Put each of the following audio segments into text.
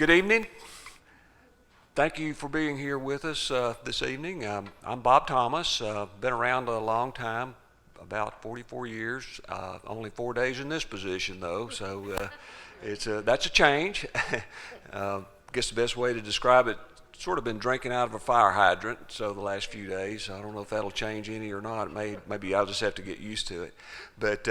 Good evening. Thank you for being here with us this evening. I'm Bob Thomas. Been around a long time, about 44 years. Only 4 days in this position, though, so that's a change. Guess the best way to describe it, sort of been drinking out of a fire hydrant, so the last few days. I don't know if that'll change any or not. Maybe I'll just have to get used to it. But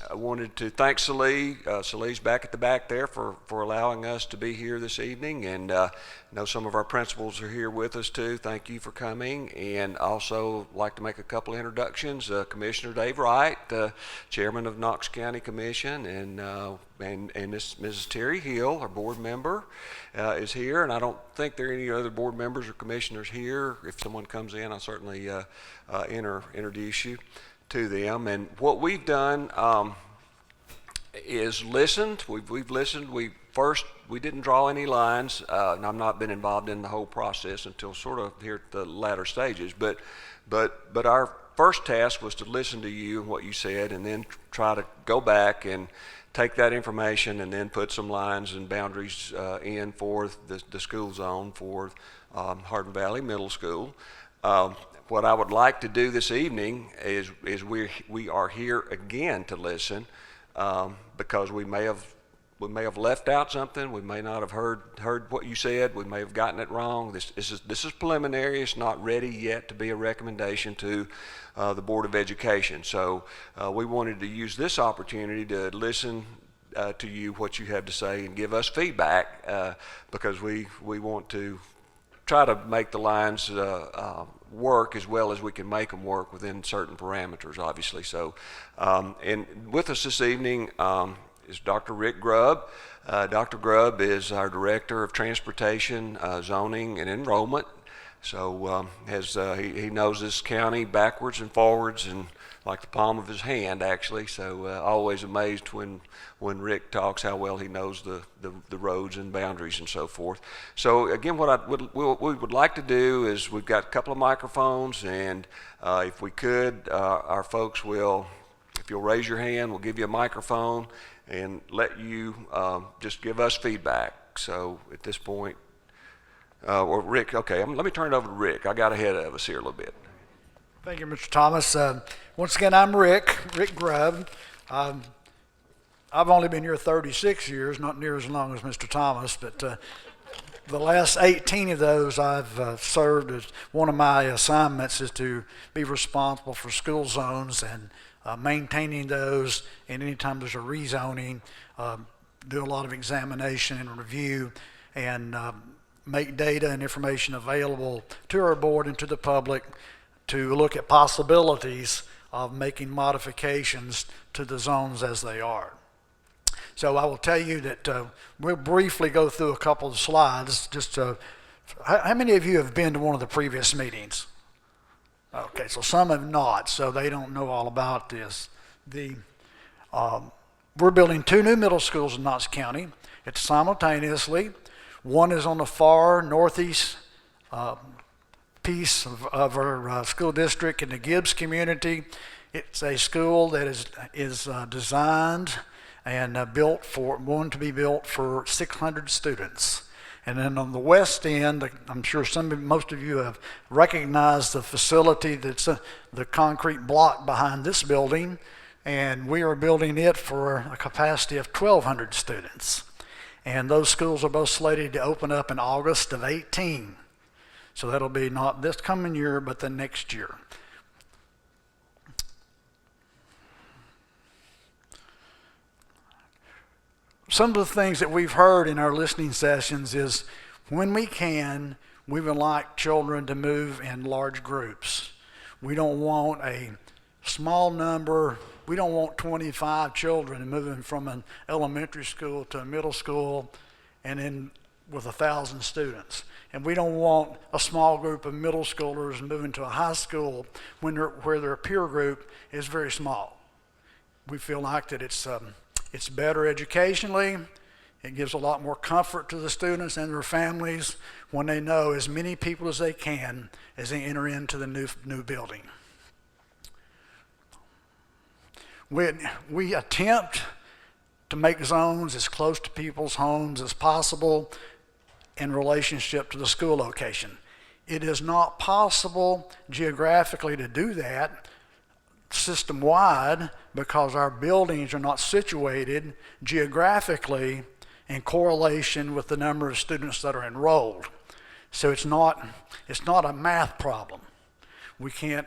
I wanted to thank Salee. Salee's back at the back there for allowing us to be here this evening. And I know some of our principals are here with us too. Thank you for coming. And also like to make a couple of introductions. Commissioner Dave Wright, Chairman of Knox County Commission, and Mrs. Terry Hill, our board member, is here. And I don't think there are any other board members or commissioners here. If someone comes in, I'll certainly introduce you to them. And what we've done is listened. We've listened. We didn't draw any lines, and I've not been involved in the whole process until sort of here at the latter stages. But our first task was to listen to you and what you said, and then try to go back and take that information and then put some lines and boundaries in for the school zone for Hardin Valley Middle School. What I would like to do this evening is we are here again to listen because we may have left out something. We may not have heard what you said. We may have gotten it wrong. This is preliminary. It's not ready yet to be a recommendation to the Board of Education. So we wanted to use this opportunity to listen to you, what you have to say, and give us feedback because we want to try to make the lines work as well as we can make them work within certain parameters, obviously. So, and with us this evening is Dr. Rick Grubb. Dr. Grubb is our Director of Transportation, Zoning, and Enrollment. So he knows this county backwards and forwards and like the palm of his hand, actually. So always amazed when Rick talks how well he knows the roads and boundaries and so forth. So again, what we would like to do is we've got a couple of microphones, and if we could, our folks will, if you'll raise your hand, we'll give you a microphone and let you just give us feedback. So at this point, or Rick, okay, let me turn it over to Rick. I got ahead of us here a little bit. Thank you, Mr. Thomas. Once again, I'm Rick Grubb. I've only been here 36 years, not near as long as Mr. Thomas, but the last 18 of those I've served as one of my assignments is to be responsible for school zones and maintaining those, and anytime there's a rezoning, do a lot of examination and review and make data and information available to our board and to the public to look at possibilities of making modifications to the zones as they are. So I will tell you that we'll briefly go through a couple of slides. How many of you have been to one of the previous meetings? Okay, so some have not, so they don't know all about this. We're building 2 new middle schools in Knox County. It's simultaneously. One is on the far northeast piece of our school district in the Gibbs community. It's a school that is designed and going to be built for 600 students. And then on the west end, I'm sure most of you have recognized the facility that's the concrete block behind this building, and we are building it for a capacity of 1,200 students. And those schools are both slated to open up in August of 18. So that'll be not this coming year, but the next year. Some of the things that we've heard in our listening sessions is when we can, we would like children to move in large groups. We don't want a small number. We don't want 25 children moving from an elementary school to a middle school and then with 1,000 students. And we don't want a small group of middle schoolers moving to a high school where their peer group is very small. We feel like that it's better educationally. It gives a lot more comfort to the students and their families when they know as many people as they can as they enter into the new building. We attempt to make zones as close to people's homes as possible. in relationship to the school location. It is not possible geographically to do that system-wide because our buildings are not situated geographically in correlation with the number of students that are enrolled. So it's not a math problem. We can't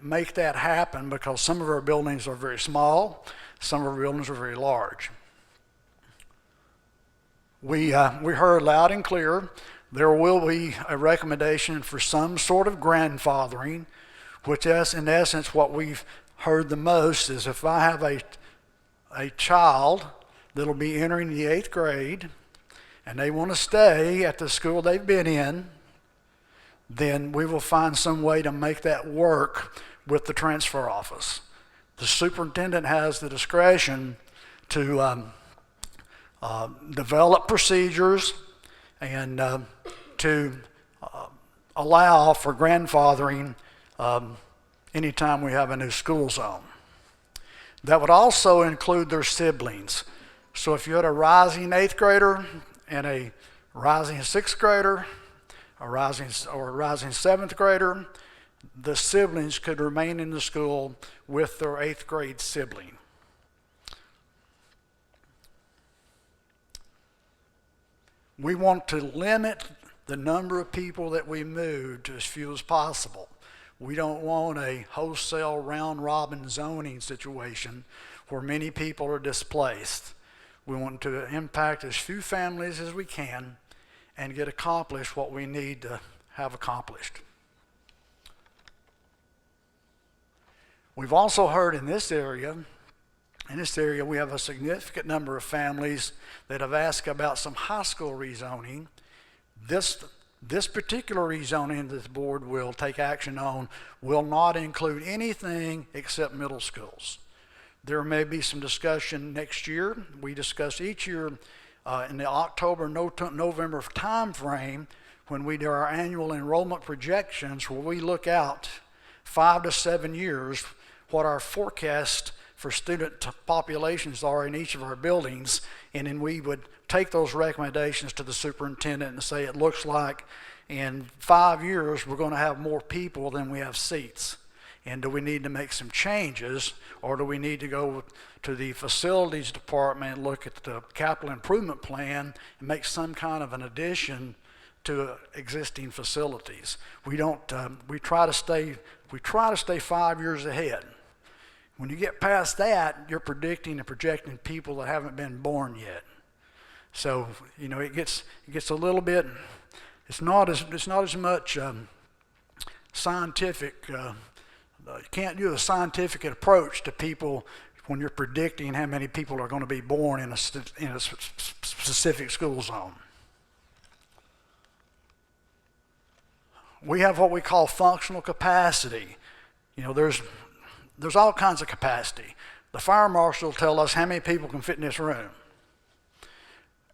make that happen because some of our buildings are very small, some of our buildings are very large. We heard loud and clear there will be a recommendation for some sort of grandfathering, which is in essence what we've heard the most is if I have a child that'll be entering the 8th grade and they want to stay at the school they've been in, then we will find some way to make that work with the transfer office. The superintendent has the discretion to develop procedures and to allow for grandfathering anytime we have a new school zone. That would also include their siblings. So if you had a rising 8th grader and a rising 6th grader, a rising 7th grader, the siblings could remain in the school with their 8th grade sibling. We want to limit the number of people that we move to as few as possible. We don't want a wholesale round-robin zoning situation where many people are displaced. We want to impact as few families as we can and get accomplished what we need to have accomplished. We've also heard in this area we have a significant number of families that have asked about some high school rezoning. This particular rezoning that this board will take action on will not include anything except middle schools. There may be some discussion next year. We discuss each year in the October-November time frame when we do our annual enrollment projections where we look out 5 to 7 years what our forecast for student populations are in each of our buildings, and then we would take those recommendations to the superintendent and say it looks like in 5 years we're going to have more people than we have seats. And do we need to make some changes, or do we need to go to the facilities department and look at the capital improvement plan and make some kind of an addition to existing facilities? We try to stay 5 years ahead. When you get past that, you're predicting and projecting people that haven't been born yet. So it gets a little bit. It's not as much scientific. You can't do a scientific approach to people when you're predicting how many people are going to be born in a specific school zone. We have what we call functional capacity. There's all kinds of capacity. The fire marshal will tell us how many people can fit in this room.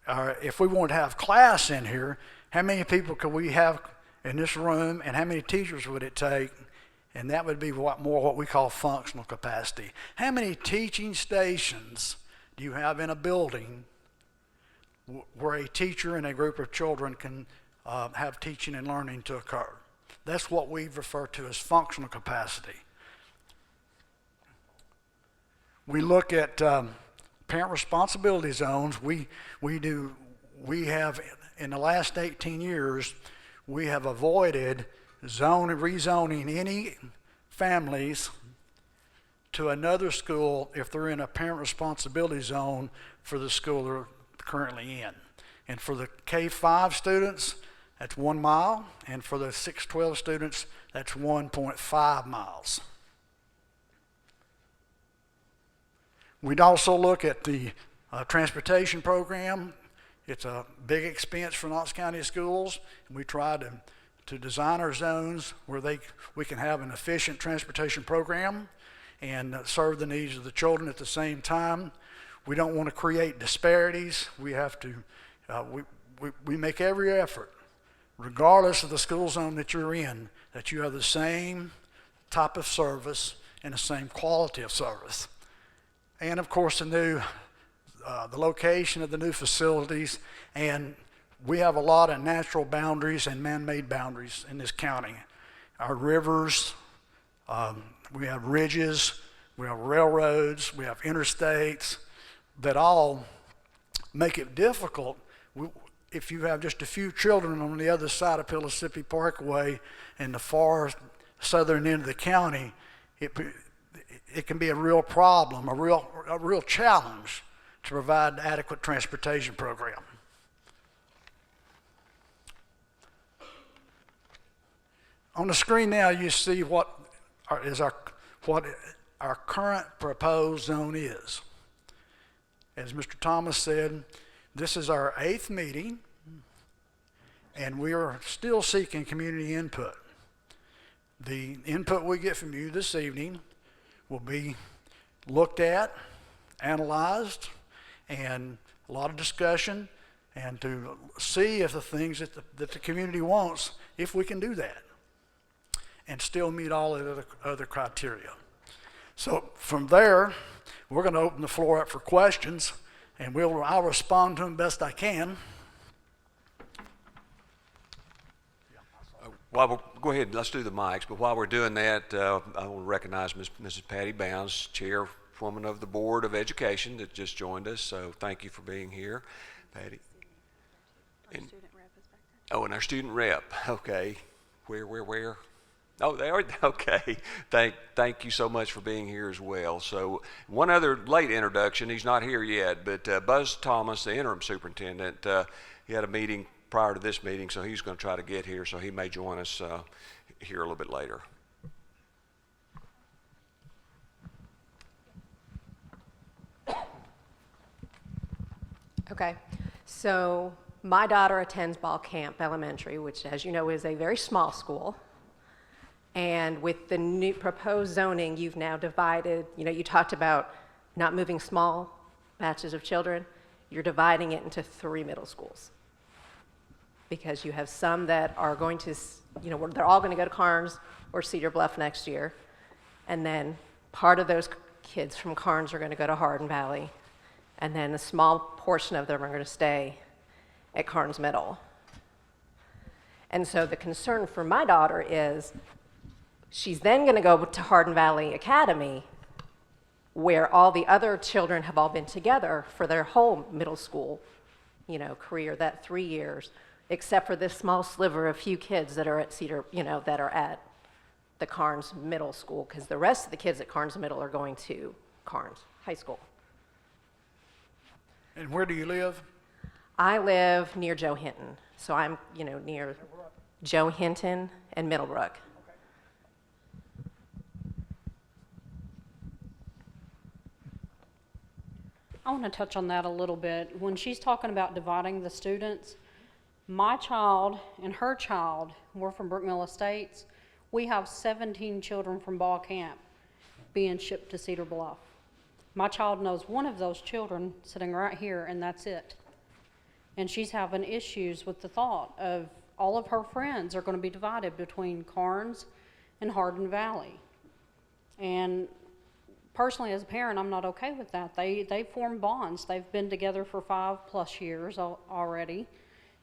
If we want to have class in here, how many people could we have in this room and how many teachers would it take? And that would be what we call functional capacity. How many teaching stations do you have in a building where a teacher and a group of children can have teaching and learning to occur? That's what we refer to as functional capacity. We look at parent responsibility zones. We have in the last 18 years, we have avoided rezoning any families to another school if they're in a parent responsibility zone for the school they're currently in. And for the K-5 students, that's 1 mile, and for the 6-12 students, that's 1.5 miles. We'd also look at the transportation program. It's a big expense for Knox County schools, and we try to design our zones where we can have an efficient transportation program and serve the needs of the children at the same time. We don't want to create disparities. We have to, we make every effort, regardless of the school zone that you're in, that you have the same type of service and the same quality of service. And of course the location of the new facilities, and we have a lot of natural boundaries and man-made boundaries in this county. Our rivers, we have ridges, we have railroads, we have interstates that all make it difficult. If you have just a few children on the other side of Mississippi Parkway in the far southern end of the county, it can be a real problem, a real challenge to provide an adequate transportation program. On the screen now, you see what our current proposed zone is. As Mr. Thomas said, this is our 8th meeting, and we are still seeking community input. The input we get from you this evening will be looked at, analyzed, and a lot of discussion, and to see if the things that the community wants, if we can do that, and still meet all of the other criteria. So from there, we're going to open the floor up for questions, and I'll respond to them best I can. Go ahead, let's do the mics, but while we're doing that, I want to recognize Mrs. Patty Bounds, Chairwoman of the Board of Education that just joined us, so thank you for being here, Patty. Our student rep is back there. Oh, and our student rep, okay. Where? Oh, they are, okay. Thank you so much for being here as well. So one other late introduction, he's not here yet, but Buzz Thomas, the interim superintendent, he had a meeting prior to this meeting, so he's going to try to get here, so he may join us here a little bit later. Okay, so my daughter attends Ball Camp Elementary, which, as you know, is a very small school. And with the new proposed zoning, you've now divided, you talked about not moving small batches of children. You're dividing it into 3 middle schools. Because you have some that are going to, they're all going to go to Carnes or Cedar Bluff next year. And then part of those kids from Carnes are going to go to Hardin Valley. And then a small portion of them are going to stay at Carnes Middle. And so the concern for my daughter is she's then going to go to Hardin Valley Academy, where all the other children have all been together for their whole middle school, career, that 3 years, except for this small sliver of few kids that are at Cedar, that are at the Carnes Middle School, because the rest of the kids at Carnes Middle are going to Carnes High School. And where do you live? I live near Joe Hinton, so I'm, near Joe Hinton and Middlebrook. I want to touch on that a little bit. When she's talking about dividing the students, my child and her child, we're from Brookmill Estates, we have 17 children from Ball Camp being shipped to Cedar Bluff. My child knows one of those children sitting right here, and that's it. And she's having issues with the thought of all of her friends are going to be divided between Carnes and Hardin Valley. And personally, as a parent, I'm not okay with that. They form bonds. They've been together for 5+ years already.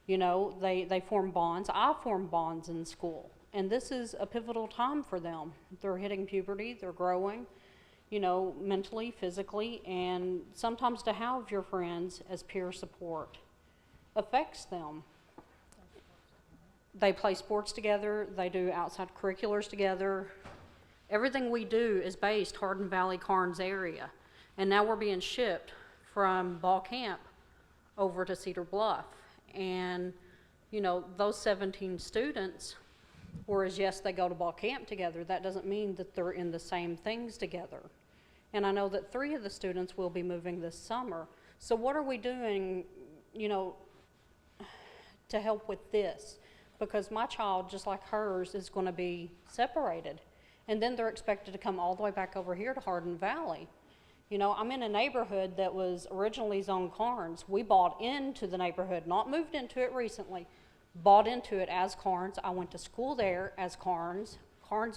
They form bonds. I form bonds in school. And this is a pivotal time for them. They're hitting puberty. They're growing, mentally, physically. And sometimes to have your friends as peer support affects them. They play sports together. They do outside curriculars together. Everything we do is based Hardin Valley, Carnes area. And now we're being shipped from Ball Camp over to Cedar Bluff. And, those 17 students, whereas yes, they go to Ball Camp together, that doesn't mean that they're in the same things together. And I know that 3 of the students will be moving this summer. So what are we doing, to help with this? Because my child, just like hers, is going to be separated. And then they're expected to come all the way back over here to Hardin Valley. I'm in a neighborhood that was originally zoned Carnes. We bought into the neighborhood, not moved into it recently, bought into it as Carnes. I went to school there as Carnes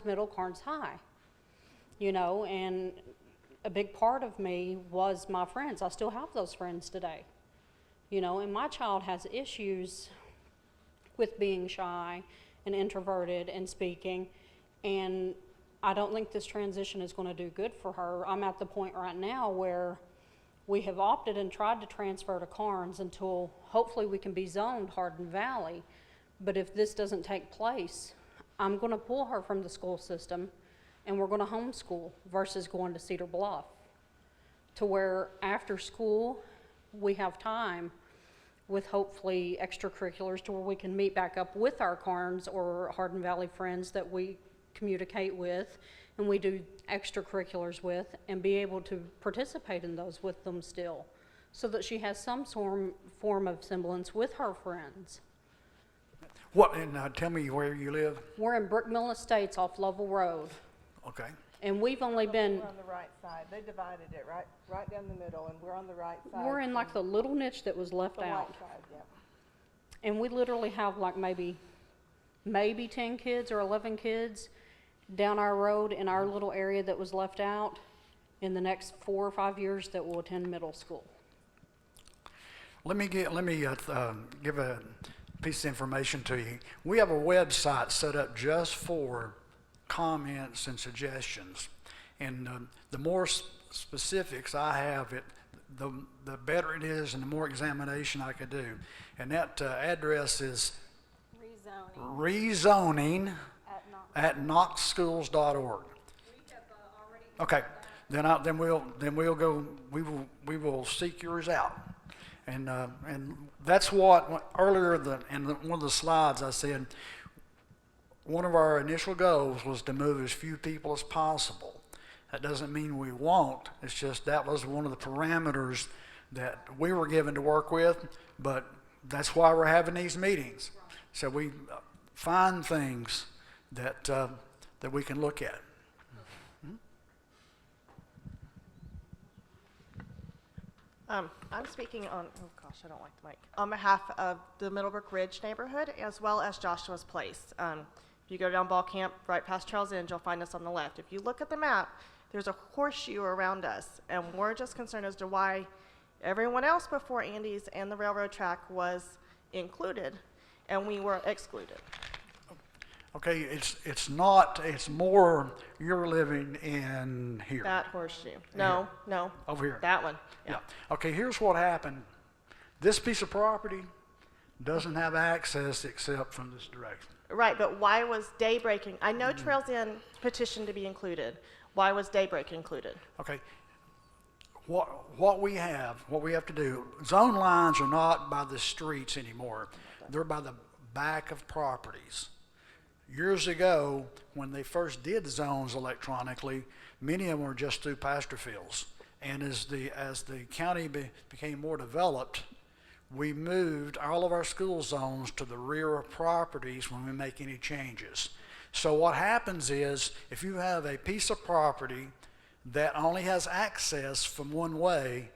Middle, Carnes High. And a big part of me was my friends. I still have those friends today. and my child has issues with being shy and introverted and speaking, and I don't think this transition is going to do good for her. I'm at the point right now where we have opted and tried to transfer to Carnes until hopefully we can be zoned Hardin Valley. But if this doesn't take place, I'm going to pull her from the school system and we're going to homeschool versus going to Cedar Bluff, to where after school we have time with hopefully extracurriculars to where we can meet back up with our Carnes or Hardin Valley friends that we communicate with and we do extracurriculars with, and be able to participate in those with them still, so that she has some form of semblance with her friends. What, and tell me where you live? We're in Brookmill Estates off Lovell Road, Okay. and we've only been, We're on the right side. They divided it right down the middle, and we're on the right side. we're in like the little niche that was left the out. white side, yeah. And we literally have like maybe 10 kids or 11 kids down our road in our little area that was left out in the next 4 or 5 years that will attend middle school. Let me give a piece of information to you. We have a website set up just for comments and suggestions, and the more specifics I have, the better it is, and the more examination I could do. And that address is rezoning at knoxschools.org. Okay, then we'll go. We will seek yours out, and that's what earlier in one of the slides I said. One of our initial goals was to move as few people as possible. That doesn't mean we won't. It's just that was one of the parameters that we were given to work with. But that's why we're having these meetings, so we find things that we can look at. I'm speaking on, oh gosh, I don't like the mic, on behalf of the Middlebrook Ridge neighborhood as well as Joshua's Place. If you go down Ball Camp, right past Trails End, you'll find us on the left. If you look at the map, there's a horseshoe around us, and we're just concerned as to why everyone else before Andy's and the railroad track was included, and we were excluded. Okay, it's not. It's more you're living in here. That horseshoe. No, no. Over here. That one. Yeah. Okay, here's what happened. This piece of property doesn't have access except from this direction. Right, but why was Daybreak, I know Trails End petitioned to be included. Why was Daybreak included? Okay. What we have to do, zone lines are not by the streets anymore. They're by the back of properties. Years ago, when they first did zones electronically, many of them were just through pasture fields. And as the county became more developed, we moved all of our school zones to the rear of properties when we make any changes. So what happens is, if you have a piece of property that only has access from one way,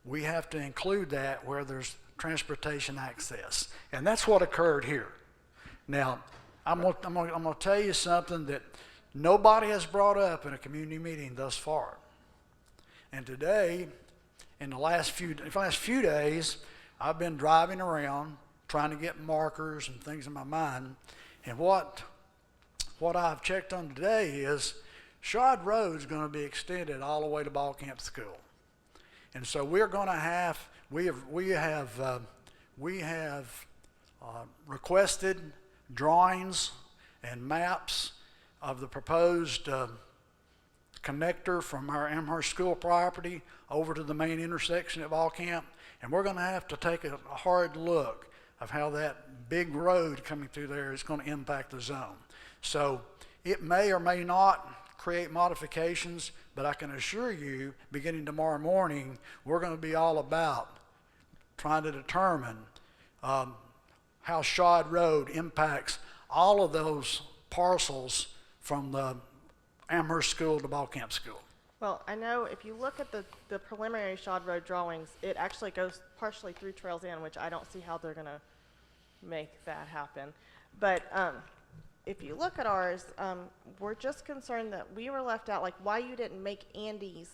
we have to include that where there's transportation access. And that's what occurred here. Now, I'm gonna tell you something that nobody has brought up in a community meeting thus far. And today, in the last few days, I've been driving around trying to get markers and things in my mind. And what I've checked on today is Shod Road's going to be extended all the way to Ball Camp School. And so we're going to have we have requested drawings and maps of the proposed connector from our Amherst School property over to the main intersection at Ball Camp, and we're going to have to take a hard look of how that big road coming through there is going to impact the zone. So it may or may not create modifications, but I can assure you, beginning tomorrow morning, we're going to be all about trying to determine how Shod Road impacts all of those parcels from the Amherst School to Ball Camp School. Well, I know if you look at the preliminary Shod Road drawings, it actually goes partially through Trails End, which I don't see how they're going to make that happen. But if you look at ours, we're just concerned that we were left out, like why you didn't make Andy's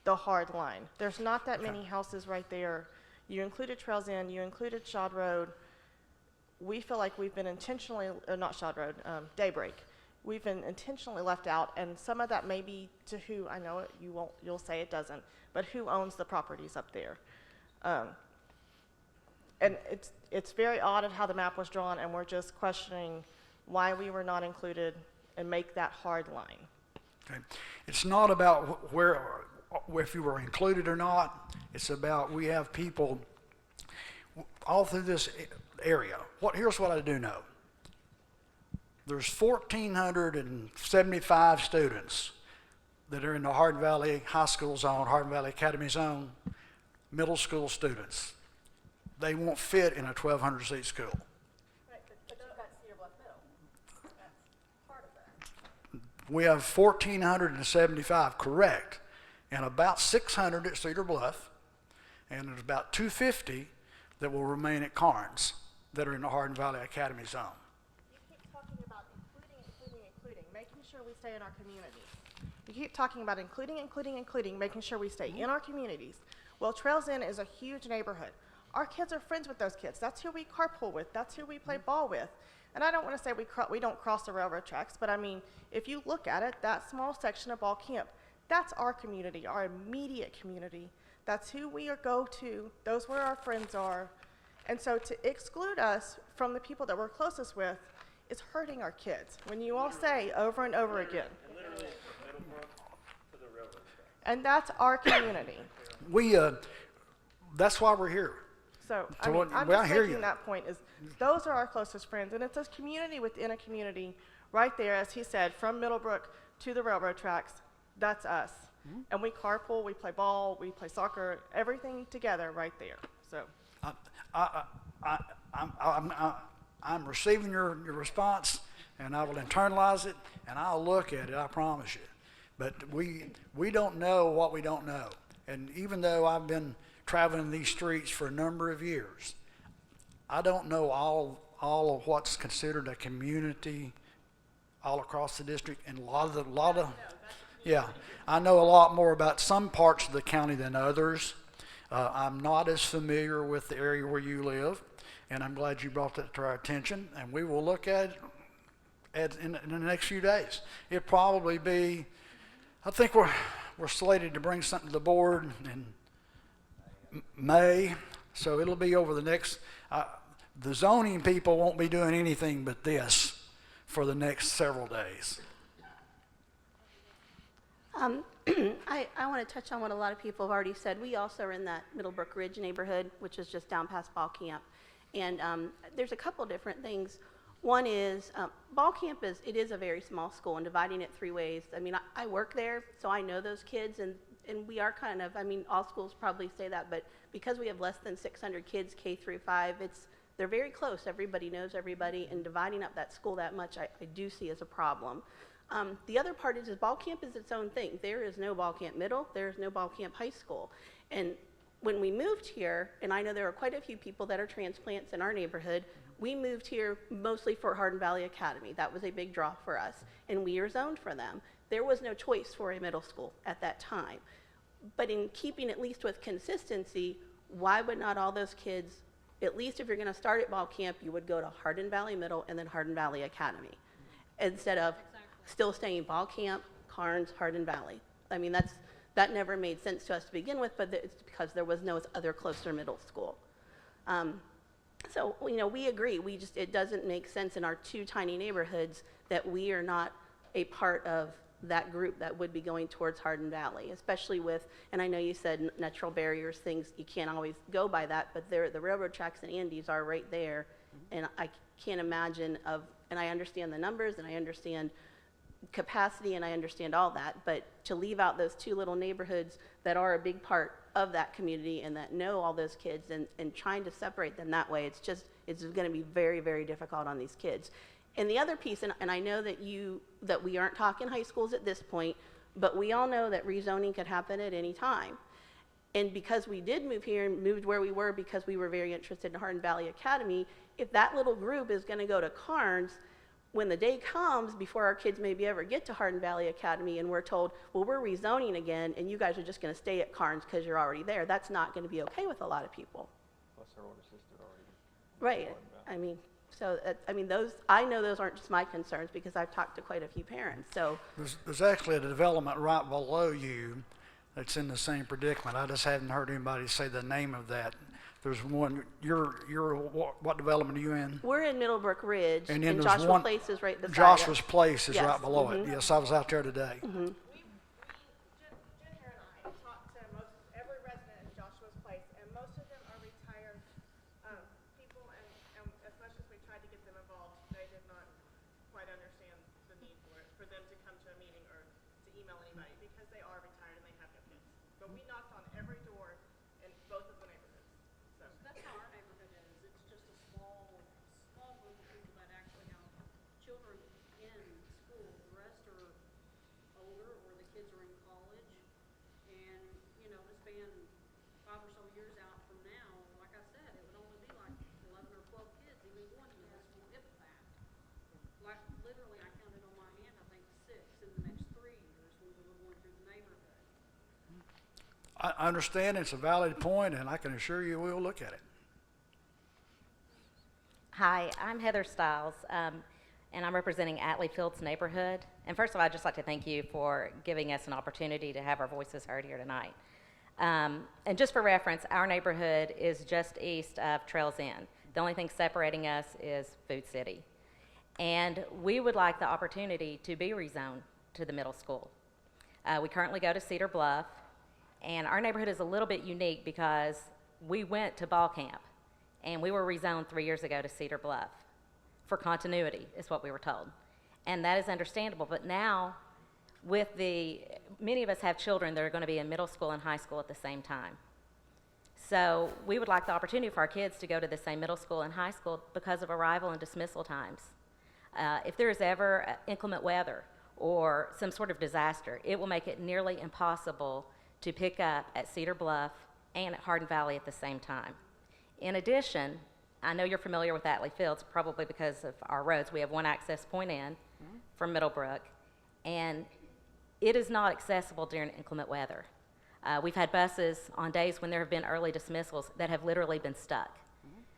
the hard line. There's not that many houses right there. You included Trails End, you included Shad Road. We feel like we've been intentionally, not Shad Road, Daybreak. We've been intentionally left out, and some of that may be to who, I know it, you'll say it doesn't, but who owns the properties up there. And it's very odd at how the map was drawn, and we're just questioning why we were not included and make that hard line. Okay. It's not about if you were included or not. It's about we have people all through this area. Here's what I do know. There's 1,475 students that are in the Hardin Valley High School zone, Hardin Valley Academy zone, middle school students. They won't fit in a 1,200-seat school. Right, but you've got Cedar Bluff Middle. That's part of that. We have 1,475, correct, and about 600 at Cedar Bluff, and there's about 250 that will remain at Carnes that are in the Hardin Valley Academy zone. You keep talking about including, making sure we stay in our communities. You keep talking about including, making sure we stay in our communities. Well, Trails End is a huge neighborhood. Our kids are friends with those kids. That's who we carpool with. That's who we play ball with. And I don't want to say we don't cross the railroad tracks, but I mean, if you look at it, that small section of Ball Camp, that's our community, our immediate community. That's who we go to. Those where our friends are. And so to exclude us from the people that we're closest with is hurting our kids. When you all say over and over again. And that's our community. That's why we're here. So, So I mean, what- I'm well, I just hear making you. that point is those are our closest friends. And it's a community within a community right there, as he said, from Middlebrook to the railroad tracks. That's us. Mm-hmm. And we carpool, we play ball, we play soccer, everything together right there. So, I'm receiving your response, and I will internalize it, and I'll look at it, I promise you. But we don't know what we don't know. And even though I've been traveling these streets for a number of years, I don't know all of what's considered a community all across the district, and yeah, I know a lot more about some parts of the county than others. I'm not as familiar with the area where you live, and I'm glad you brought that to our attention, and we will look at it in the next few days. It'll probably be, I think we're slated to bring something to the board in May, so it'll be over the next, the zoning people won't be doing anything but this for the next several days. I want to touch on what a lot of people have already said. We also are in that Middlebrook Ridge neighborhood, which is just down past Ball Camp. And there's a couple different things. One is Ball Camp it is a very small school, and dividing it three ways. I mean, I work there, so I know those kids, and we are kind of, I mean, all schools probably say that, but because we have less than 600 kids K through 5, they're very close. Everybody knows everybody, and dividing up that school that much, I do see as a problem. The other part is Ball Camp is its own thing. There is no Ball Camp Middle. There is no Ball Camp High School. And when we moved here, and I know there are quite a few people that are transplants in our neighborhood, we moved here mostly for Hardin Valley Academy. That was a big draw for us, and we are zoned for them. There was no choice for a middle school at that time. But in keeping at least with consistency, why would not all those kids, at least if you're going to start at Ball Camp, you would go to Hardin Valley Middle and then Hardin Valley Academy, instead of still staying Ball Camp, Carnes, Hardin Valley. I mean, that never made sense to us to begin with, but it's because there was no other closer middle school. So, you know, we agree. It doesn't make sense in our two tiny neighborhoods that we are not a part of that group that would be going towards Hardin Valley, especially with, and I know you said natural barriers, things, you can't always go by that, but the railroad tracks and Andes are right there, and I can't imagine and I understand the numbers, and I understand capacity, and I understand all that, but to leave out those two little neighborhoods that are a big part of that community and that know all those kids, and trying to separate them that way, it's going to be very, very difficult on these kids. And the other piece, and I know that we aren't talking high schools at this point, but we all know that rezoning could happen at any time. And because we did move here and moved where we were because we were very interested in Hardin Valley Academy, if that little group is going to go to Carnes, when the day comes before our kids maybe ever get to Hardin Valley Academy and we're told, well, we're rezoning again and you guys are just going to stay at Carnes because you're already there, that's not going to be okay with a lot of people. Plus our older sister already. Right. I mean, so, I know those aren't just my concerns because I've talked to quite a few parents, so. There's actually a development right below you that's in the same predicament. I just haven't heard anybody say the name of that. There's one, what development are you in? We're in Middlebrook Ridge, And and then there's Joshua one- Place is right beside us. Joshua's Place is Yes, right below it. Yes, I was out there today. Ginger and I talked to every resident in Joshua's Place, and most of them are retired people, and as much as we tried to get them involved, they did not quite understand the need for them to come to a meeting or to email anybody, because they are retired and they have no kids. But we knocked on every door in both of the neighborhoods, so. That's how our neighborhood is. It's just a small group of people that actually have children in school. The rest are older or the kids are in college. And, you know, to span 5 or so years out from now, like I said, it would only be like 11 or 12 kids even going to middle school, if that. Like, literally, I counted on my hand, I think 6 in the next 3 years when we were going through the neighborhood. I understand it's a valid point, and I can assure you we'll look at it. Hi, I'm Heather Stiles, and I'm representing Atlee Fields neighborhood. And first of all, I'd just like to thank you for giving us an opportunity to have our voices heard here tonight. And just for reference, our neighborhood is just east of Trails End. The only thing separating us is Food City. And we would like the opportunity to be rezoned to the middle school. We currently go to Cedar Bluff, and our neighborhood is a little bit unique because we went to ball camp, and we were rezoned 3 years ago to Cedar Bluff for continuity, is what we were told. And that is understandable, but now many of us have children that are going to be in middle school and high school at the same time. So we would like the opportunity for our kids to go to the same middle school and high school because of arrival and dismissal times. If there is ever inclement weather or some sort of disaster, it will make it nearly impossible to pick up at Cedar Bluff and at Hardin Valley at the same time. In addition, I know you're familiar with Atlee Fields, probably because of our roads. We have one access point in from Middlebrook, and it is not accessible during inclement weather. We've had buses on days when there have been early dismissals that have literally been stuck.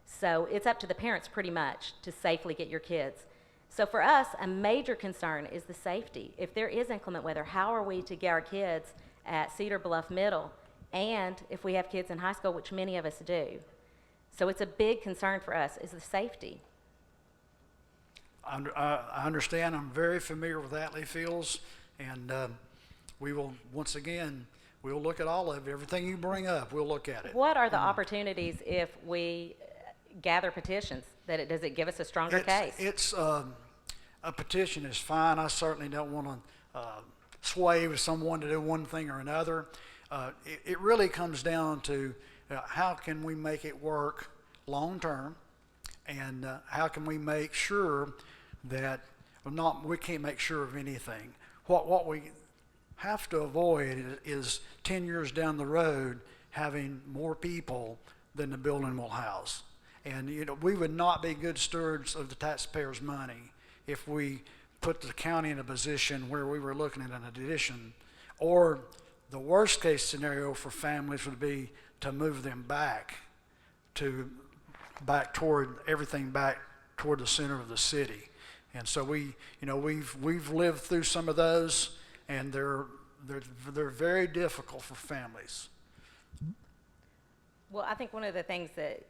So it's up to the parents pretty much to safely get your kids. So for us, a major concern is the safety. If there is inclement weather, how are we to get our kids at Cedar Bluff Middle, and if we have kids in high school, which many of us do? So it's a big concern for us, is the safety. I understand. I'm very familiar with Atlee Fields, and we will, once again, we'll look at all of it. Everything you bring up, we'll look at it. What are the opportunities if we gather petitions? Does it give us a stronger case? It's a petition is fine. I certainly don't want to sway with someone to do one thing or another. It really comes down to how can we make it work long term, and how can we make sure that we can't make sure of anything. What we have to avoid is 10 years down the road having more people than the building will house. And we would not be good stewards of the taxpayers' money if we put the county in a position where we were looking at an addition, or the worst case scenario for families would be to move them back toward the center of the city. And so we've lived through some of those, and they're very difficult for families. Well, I think one of the things that,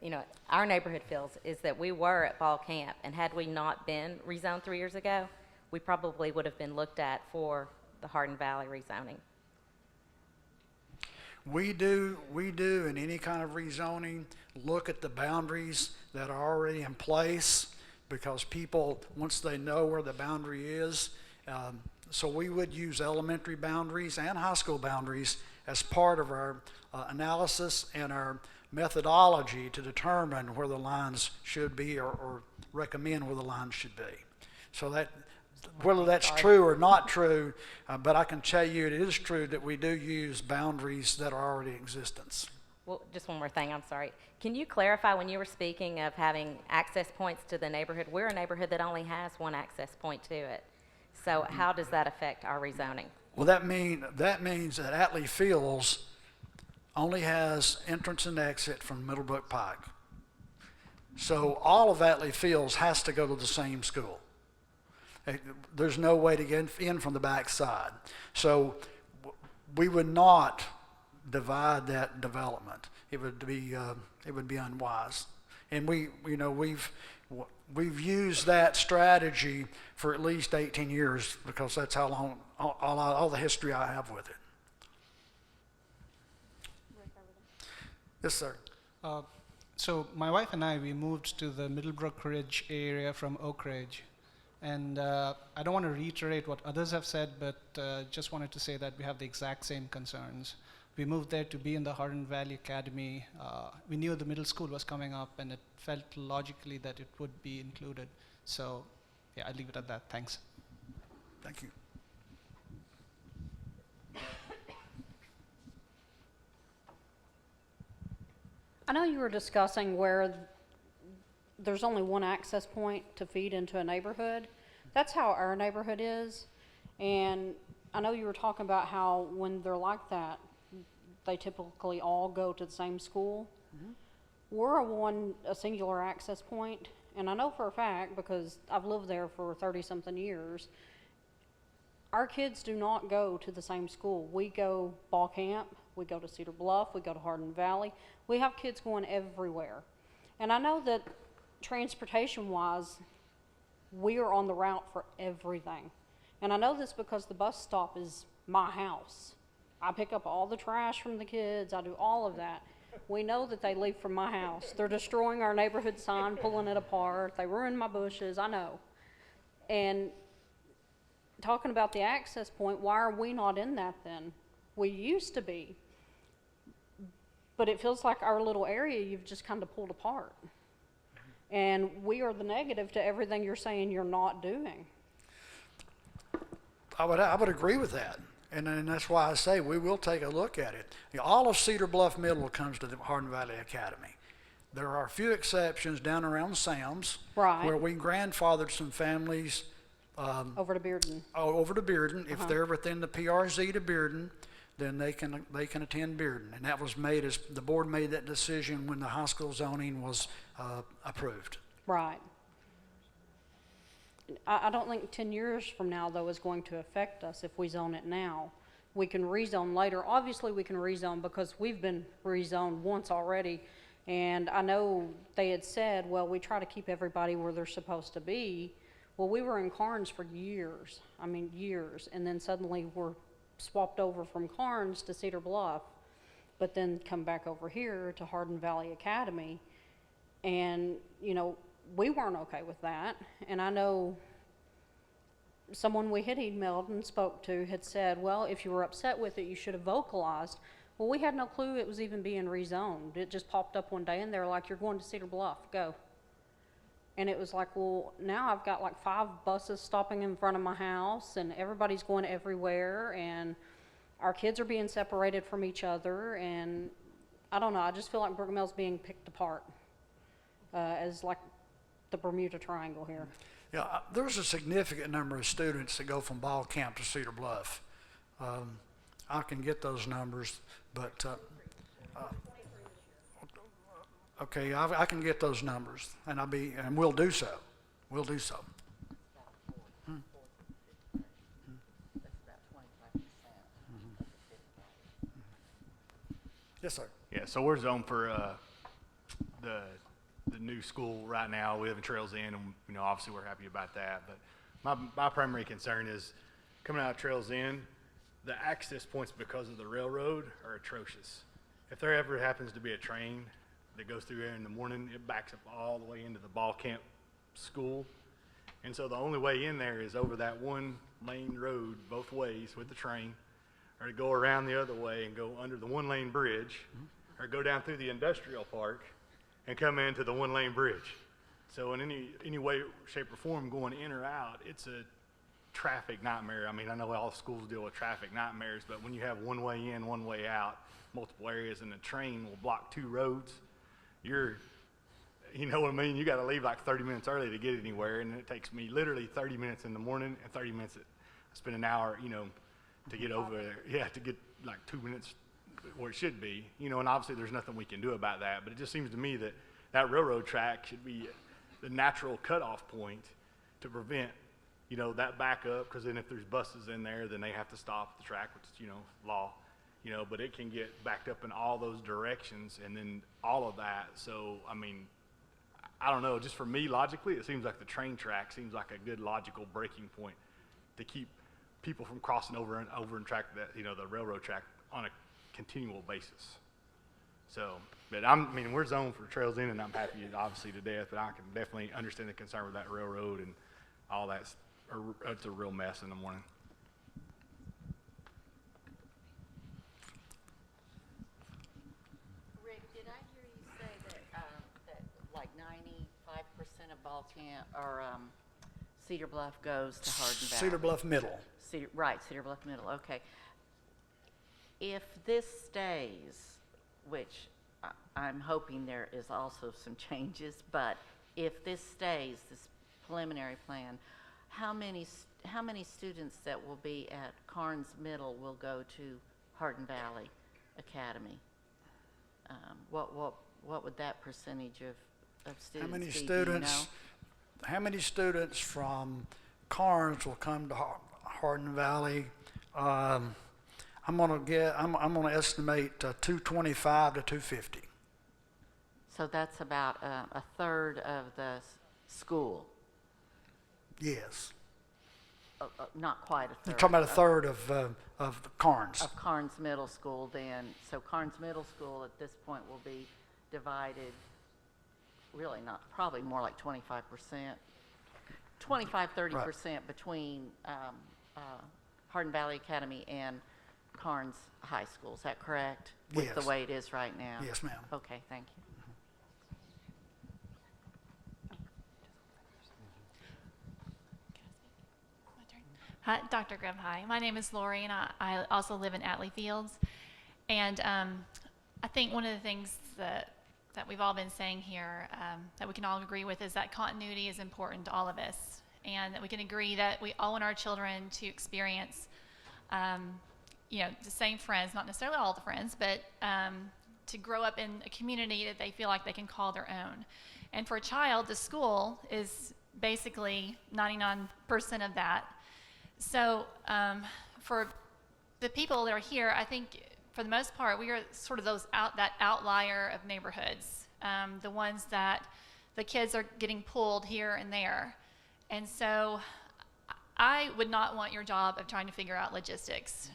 our neighborhood feels is that we were at ball camp, and had we not been rezoned 3 years ago, we probably would have been looked at for the Hardin Valley rezoning. We do in any kind of rezoning, look at the boundaries that are already in place, because people, once they know where the boundary is, so we would use elementary boundaries and high school boundaries as part of our analysis and our methodology to determine where the lines should be, or recommend where the lines should be. So that, whether that's true or not true, but I can tell you it is true that we do use boundaries that are already in existence. Well, just one more thing, I'm sorry. Can you clarify when you were speaking of having access points to the neighborhood? We're a neighborhood that only has one access point to it. So how does that affect our rezoning? Well, that means that Atlee Fields only has entrance and exit from Middlebrook Pike. So all of Atlee Fields has to go to the same school. There's no way to get in from the back side. So we would not divide that development. It would be unwise. And we've used that strategy for at least 18 years because that's how long, all the history I have with it. Yes, sir. So my wife and I, we moved to the Middlebrook Ridge area from Oak Ridge. And I don't want to reiterate what others have said, but just wanted to say that we have the exact same concerns. We moved there to be in the Hardin Valley Academy. We knew the middle school was coming up, and it felt logically that it would be included. So, yeah, I'll leave it at that. Thanks. Thank you. I know you were discussing where there's only one access point to feed into a neighborhood. That's how our neighborhood is. And I know you were talking about how when they're like that, they typically all go to the same school. Mm-hmm. We're a singular access point, and I know for a fact because I've lived there for 30-something years, our kids do not go to the same school. We go Ball Camp, we go to Cedar Bluff, we go to Hardin Valley. We have kids going everywhere. And I know that transportation-wise, we are on the route for everything. And I know this because the bus stop is my house. I pick up all the trash from the kids. I do all of that. We know that they leave from my house. They're destroying our neighborhood sign, pulling it apart. They ruin my bushes. I know. And talking about the access point, why are we not in that then? We used to be. But it feels like our little area you've just kind of pulled apart. And we are the negative to everything you're saying you're not doing. I would agree with that. And that's why I say we will take a look at it. All of Cedar Bluff Middle comes to the Hardin Valley Academy. There are a few exceptions down around Sam's, Right. where we grandfathered some families Over to Bearden. over to Bearden. If they're within the PRZ to Bearden, then they can attend Bearden. And that was made as the board made that decision when the high school zoning was approved. Right. I don't think 10 years from now, though, is going to affect us if we zone it now. We can rezone later. Obviously, we can rezone because we've been rezoned once already. And I know they had said, well, we try to keep everybody where they're supposed to be. Well, we were in Carnes for years. I mean, years. And then suddenly we're swapped over from Carnes to Cedar Bluff, but then come back over here to Hardin Valley Academy. And, you know, we weren't okay with that. And I know someone we had emailed and spoke to had said, well, if you were upset with it, you should have vocalized. Well, we had no clue it was even being rezoned. It just popped up one day and they were like, you're going to Cedar Bluff, go. And it was like, well, now I've got like 5 buses stopping in front of my house and everybody's going everywhere and our kids are being separated from each other. And I don't know, I just feel like Brookmill's being picked apart as like the Bermuda Triangle here. Yeah, there's a significant number of students that go from Ball Camp to Cedar Bluff. I can get those numbers, but okay, I can get those numbers, and we'll do so. We'll do so. Yes, sir. Yeah, so we're zoned for the new school right now. We live in Trails End, and you know, obviously we're happy about that. But my primary concern is coming out of Trails End, the access points because of the railroad are atrocious. If there ever happens to be a train that goes through there in the morning, it backs up all the way into the Ball Camp school. And so the only way in there is over that one lane road both ways with the train, or to go around the other way and go under the one lane bridge, or go down through the industrial park and come into the one lane bridge. So in any way, shape, or form going in or out, it's a traffic nightmare. I mean, I know all schools deal with traffic nightmares, but when you have one way in, one way out, multiple areas, and the train will block 2 roads, you know what I mean? You got to leave like 30 minutes early to get anywhere, and it takes me literally 30 minutes in the morning and 30 minutes. I spend an hour, you know, to get over there. Yeah, to get like 2 minutes where it should be, you know. And obviously, there's nothing we can do about that. But it just seems to me that that railroad track should be the natural cutoff point to prevent, you know, that backup. Because then if there's buses in there, then they have to stop the track, which is, you know, law. You know, but it can get backed up in all those directions, and then all of that. So, I mean, I don't know. Just for me, logically, it seems like the train track seems like a good logical breaking point to keep people from crossing over and track that, you know, the railroad track on a continual basis. So, but I mean, we're zoned for Trails End, and I'm happy, obviously, to death. But I can definitely understand the concern with that railroad and all that. It's a real mess in the morning. Like 95% of Ball Camp or Cedar Bluff goes to Hardin Valley. Cedar Bluff Middle. Cedar Bluff Middle. Okay. If this stays, which I'm hoping there is also some changes, but if this stays, this preliminary plan, how many students that will be at Carnes Middle will go to Hardin Valley Academy? What would that percentage of students How many be, do you students? know? How many students from Carnes will come to Hardin Valley? I'm gonna estimate 225 to 250. So that's about a third of the school. Yes. Not quite a third. You're talking about a third of the Carnes. Of Carnes Middle School then. So Carnes Middle School at this point will be divided, really not, probably more like 25%, 30% between Hardin Valley Academy and Carnes High School. Is that correct? With Yes. the way it is right now? Yes, ma'am. Okay, thank you. Hi, Dr. Grubb, hi. My name is Lori, and I also live in Atlee Fields. And I think one of the things that we've all been saying here that we can all agree with is that continuity is important to all of us, and that we can agree that we all want our children to experience, you know, the same friends, not necessarily all the friends, but to grow up in a community that they feel like they can call their own. And for a child, the school is basically 99% of that. So for the people that are here, I think for the most part, we are sort of that outlier of neighborhoods, the ones that the kids are getting pulled here and there. And so I would not want your job of trying to figure out logistics,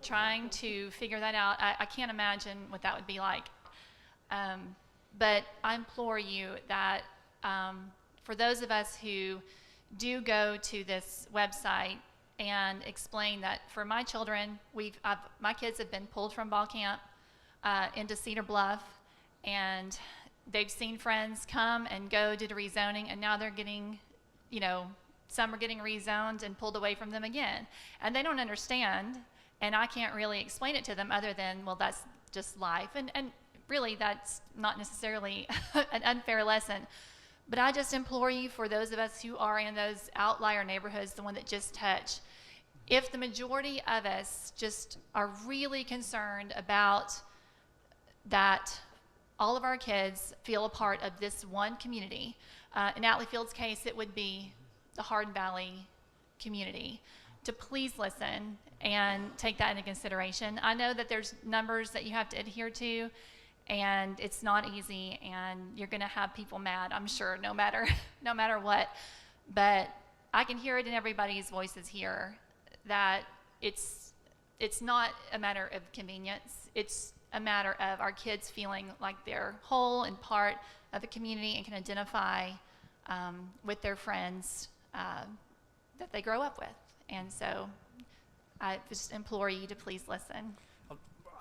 trying to figure that out. I can't imagine what that would be like. But I implore you that for those of us who do go to this website and explain that for my children, my kids have been pulled from Ball Camp into Cedar Bluff, and they've seen friends come and go due to rezoning, and now they're getting, you know, some are getting rezoned and pulled away from them again. And they don't understand, and I can't really explain it to them other than, well, that's just life. And really, that's not necessarily an unfair lesson. But I just implore you, for those of us who are in those outlier neighborhoods, the one that just touched, if the majority of us just are really concerned about that all of our kids feel a part of this one community, in Atlee Field's case, it would be the Hardin Valley community, to please listen and take that into consideration. I know that there's numbers that you have to adhere to, and it's not easy, and you're going to have people mad, I'm sure, no matter what. But I can hear it in everybody's voices here that it's not a matter of convenience. It's a matter of our kids feeling like they're whole and part of a community and can identify with their friends that they grow up with. And so I just implore you to please listen.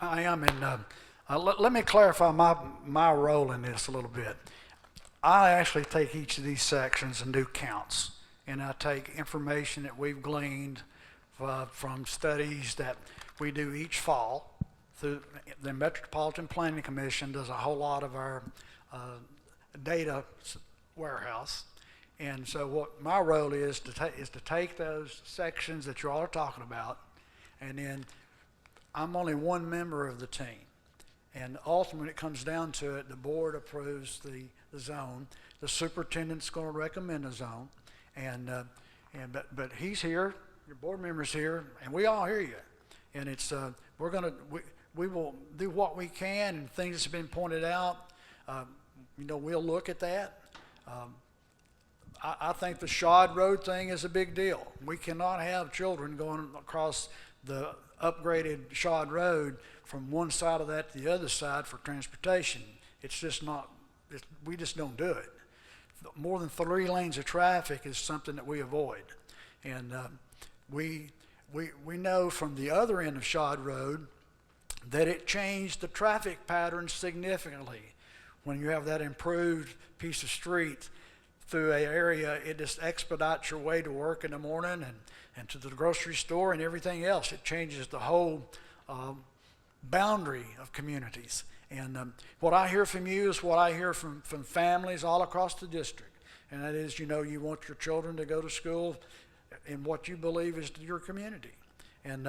I am in. Let me clarify my role in this a little bit. I actually take each of these sections and do counts and I take information that we've gleaned from studies that we do each fall. Through the Metropolitan Planning Commission does a whole lot of our data warehouse. And so what my role is to take those sections that you all are talking about, and then I'm only one member of the team. And ultimately, when it comes down to it, the board approves the zone. The superintendent's going to recommend a zone, but he's here, your board member's here, and we all hear you. And it's we will do what we can, and things that's been pointed out, we'll look at that. I think the Shod Road thing is a big deal. We cannot have children going across the upgraded Shod Road from one side of that to the other side for transportation. It's just not, we just don't do it. More than 3 lanes of traffic is something that we avoid. And we know from the other end of Shod Road that it changed the traffic patterns significantly. When you have that improved piece of street through an area, it just expedites your way to work in the morning and to the grocery store and everything else. It changes the whole boundary of communities. And what I hear from you is what I hear from families all across the district. And that is, you want your children to go to school in what you believe is your community. And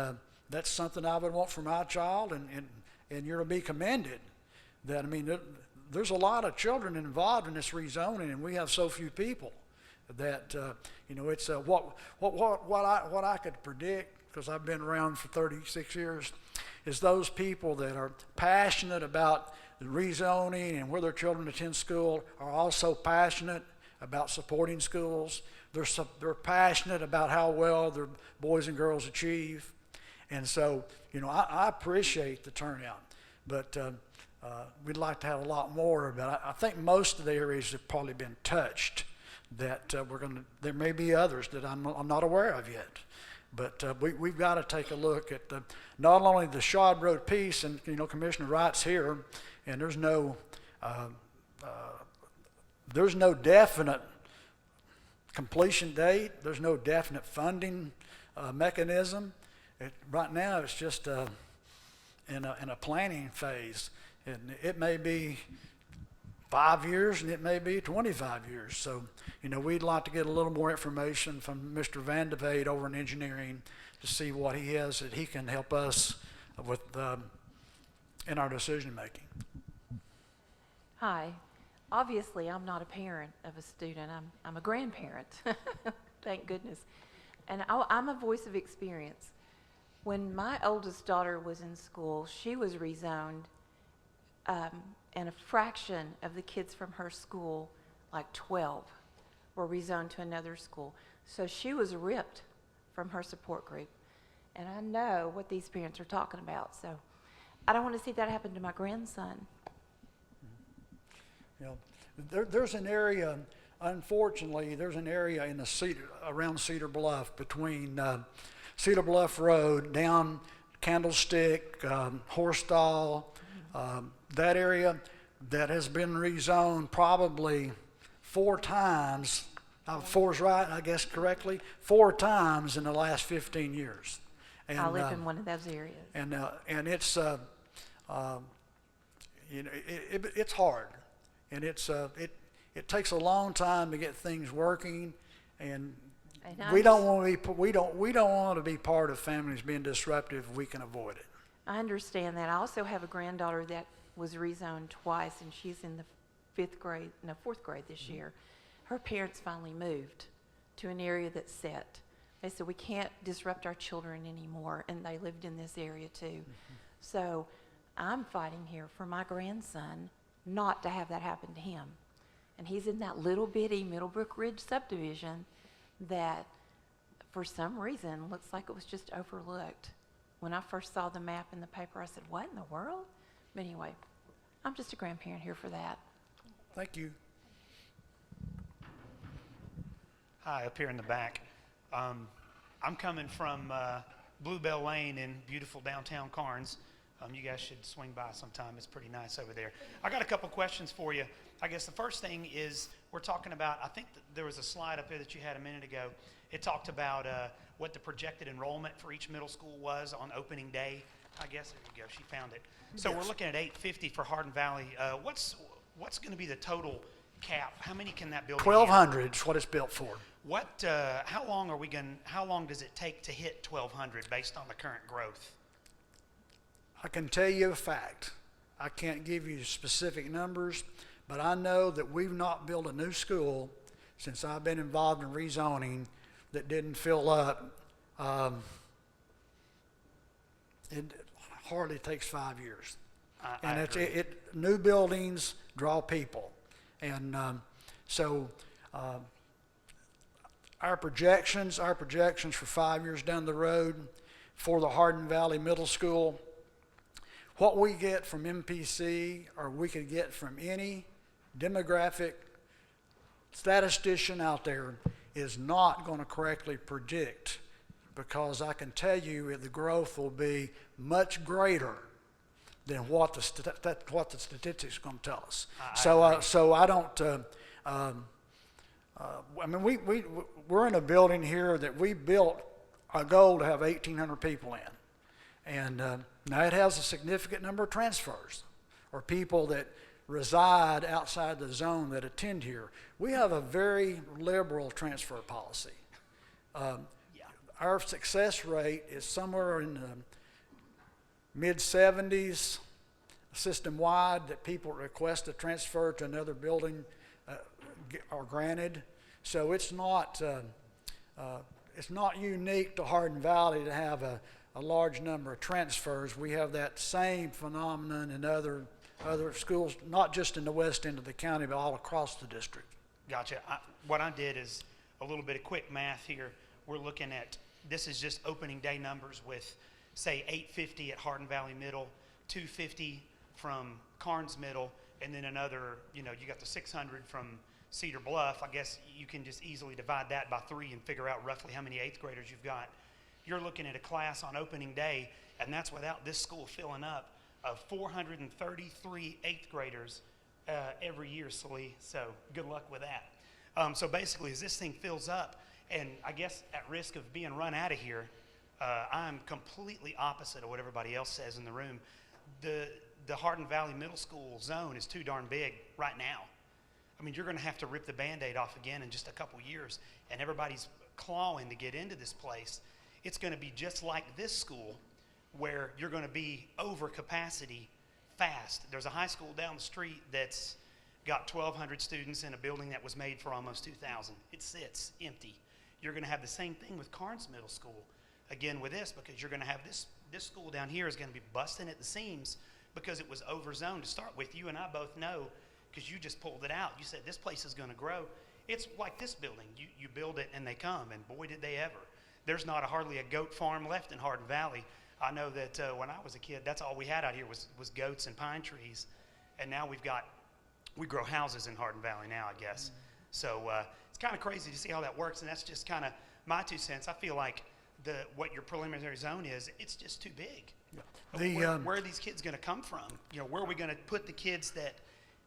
that's something I would want for my child, and you're to be commended. That, there's a lot of children involved in this rezoning, and we have so few people that, it's what I could predict, because I've been around for 36 years, is those people that are passionate about the rezoning and where their children attend school are also passionate about supporting schools. They're passionate about how well their boys and girls achieve. And so, I appreciate the turnout, but we'd like to have a lot more. But I think most of the areas have probably been touched. That there may be others that I'm not aware of yet. But we've got to take a look at not only the Shod Road piece, and Commissioner Wright's here, and there's no definite completion date. There's no definite funding mechanism. Right now, it's just in a planning phase, and it may be 5 years, and it may be 25 years. So, we'd like to get a little more information from Mr. Van de Vade over in engineering to see what he has that he can help us with in our decision making. Hi. Obviously, I'm not a parent of a student. I'm a grandparent. Thank goodness. And I'm a voice of experience. When my oldest daughter was in school, she was rezoned, and a fraction of the kids from her school, like 12, were rezoned to another school. So she was ripped from her support group. And I know what these parents are talking about. So I don't want to see that happen to my grandson. There's an area, unfortunately, there's an area in around Cedar Bluff, between Cedar Bluff Road, down Candlestick, Horsestall, that area that has been rezoned probably 4 times. 4's right, I guess, correctly, 4 times in the last 15 years. And, I live in one of those areas. And it's it's hard, and it takes a long time to get things working, and we don't want to be part of families being disruptive if we can avoid it. I understand that. I also have a granddaughter that was rezoned twice, and she's in the 4th grade this year. Her parents finally moved to an area that's set. They said, we can't disrupt our children anymore, and they lived in this area too. Mm-hmm. So I'm fighting here for my grandson not to have that happen to him. And he's in that little bitty Middlebrook Ridge subdivision that, for some reason, looks like it was just overlooked. When I first saw the map in the paper, I said, what in the world? But anyway, I'm just a grandparent here for that. Thank you. Hi, up here in the back. I'm coming from Bluebell Lane in beautiful downtown Carnes. You guys should swing by sometime. It's pretty nice over there. I got a couple questions for you. I guess the first thing is, we're talking about, I think that there was a slide up there that you had a minute ago. It talked about what the projected enrollment for each middle school was on opening day. I guess, there you go, she found it. So we're looking at 850 for Hardin Valley. What's going to be the total cap? How many can that building? 1,200 is what it's built for. What? How long does it take to hit 1,200 based on the current growth? I can tell you a fact. I can't give you specific numbers, but I know that we've not built a new school since I've been involved in rezoning that didn't fill up. It hardly takes 5 years. I agree. New buildings draw people. And so our projections for 5 years down the road for the Hardin Valley Middle School, what we get from MPC or we could get from any demographic statistician out there is not going to correctly predict, because I can tell you the growth will be much greater than what the statistics are going to tell us. So I don't. I mean, we're in a building here that we built a goal to have 1,800 people in, and now it has a significant number of transfers or people that reside outside the zone that attend here. We have a very liberal transfer policy. Our success rate is somewhere in the mid-70s system-wide that people request a transfer to another building are granted. So it's not unique to Hardin Valley to have a large number of transfers. We have that same phenomenon in other schools, not just in the west end of the county, but all across the district. Gotcha. What I did is a little bit of quick math here. We're looking at, this is just opening day numbers with, say, 850 at Hardin Valley Middle, 250 from Carnes Middle, and then another, you got the 600 from Cedar Bluff. I guess you can just easily divide that by 3 and figure out roughly how many 8th graders you've got. You're looking at a class on opening day, and that's without this school filling up, of 433 8th graders every year, Slee. So good luck with that. So basically, as this thing fills up, and I guess at risk of being run out of here, I'm completely opposite of what everybody else says in the room. The Hardin Valley Middle School zone is too darn big right now. I mean, you're going to have to rip the Band-Aid off again in just a couple years, and everybody's clawing to get into this place. It's going to be just like this school, where you're going to be over capacity fast. There's a high school down the street that's got 1,200 students in a building that was made for almost 2,000. It sits empty. You're going to have the same thing with Carnes Middle School, again with this, because you're going to have this school down here is going to be busting at the seams because it was overzoned to start with. You and I both know, because you just pulled it out. You said this place is going to grow. It's like this building. You build it and they come, and boy, did they ever. There's not hardly a goat farm left in Hardin Valley. I know that when I was a kid, that's all we had out here was goats and pine trees, and now we grow houses in Hardin Valley now, I guess. Mm-hmm. So it's kind of crazy to see how that works, and that's just kind of my 2 cents. I feel like what your preliminary zone is, it's just too big. Yeah. Where are these kids going to come from? Where are we going to put the kids that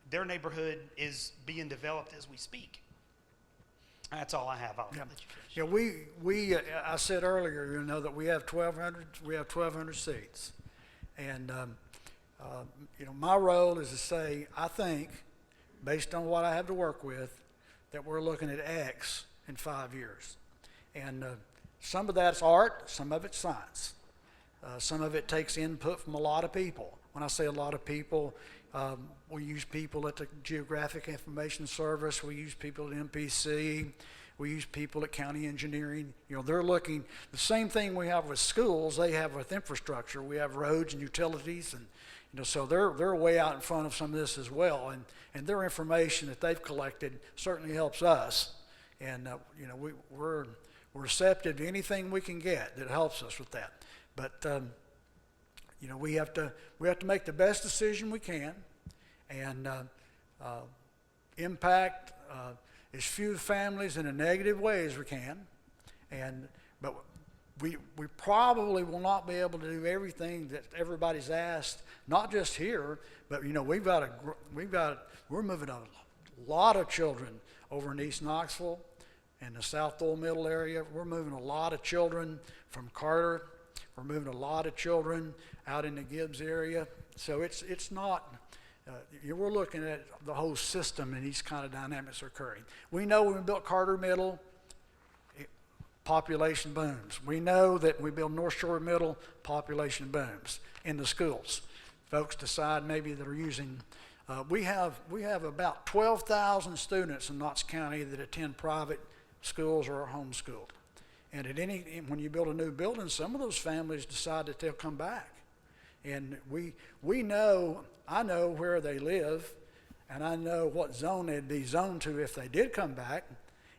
their neighborhood is being developed as we speak? That's all I have. I'll let you finish. I said earlier, that we have 1,200 seats. And, my role is to say, I think, based on what I have to work with, that we're looking at X in 5 years. And some of that's art, some of it's science. Some of it takes input from a lot of people. When I say a lot of people, we use people at the Geographic Information Service, we use people at MPC, we use people at County Engineering. They're looking, the same thing we have with schools, they have with infrastructure. We have roads and utilities, and so they're way out in front of some of this as well. And their information that they've collected certainly helps us. And we're receptive to anything we can get that helps us with that. But we have to make the best decision we can, and impact as few families in a negative way as we can. But we probably will not be able to do everything that everybody's asked, not just here, but we're moving a a lot of children over in East Knoxville and the South Thole Middle area. We're moving a lot of children from Carter. We're moving a lot of children out in the Gibbs area. So it's not, we're looking at the whole system and these kind of dynamics are occurring. We know when we built Carter Middle, population booms. We know that when we build North Shore Middle, population booms in the schools. Folks decide maybe they're using, we have about 12,000 students in Knox County that attend private schools or are homeschooled. And when you build a new building, some of those families decide that they'll come back. And we know, I know where they live, and I know what zone they'd be zoned to if they did come back.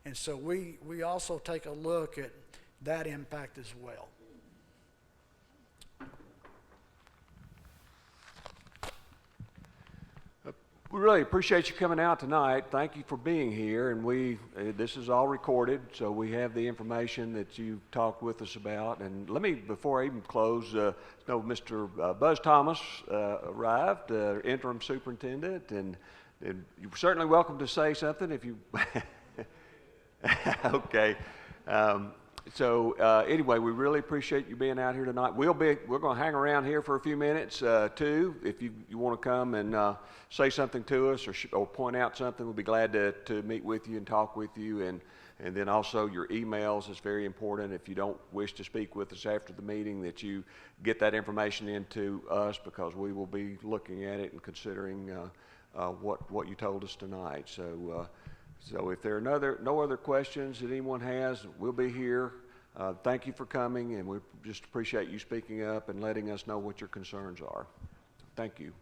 And so we also take a look at that impact as well. We really appreciate you coming out tonight. Thank you for being here, and this is all recorded, so we have the information that you talked with us about. And let me, before I even close, Mr. Buzz Thomas arrived, interim superintendent, and you're certainly welcome to say something if you. Okay. Anyway, we really appreciate you being out here tonight. We're going to hang around here for a few minutes too. If you want to come and say something to us or point out something, we'll be glad to meet with you and talk with you. And then also your emails is very important. If you don't wish to speak with us after the meeting, that you get that information into us, because we will be looking at it and considering what you told us tonight. So if there are no other questions that anyone has, we'll be here. Thank you for coming, and we just appreciate you speaking up and letting us know what your concerns are. Thank you.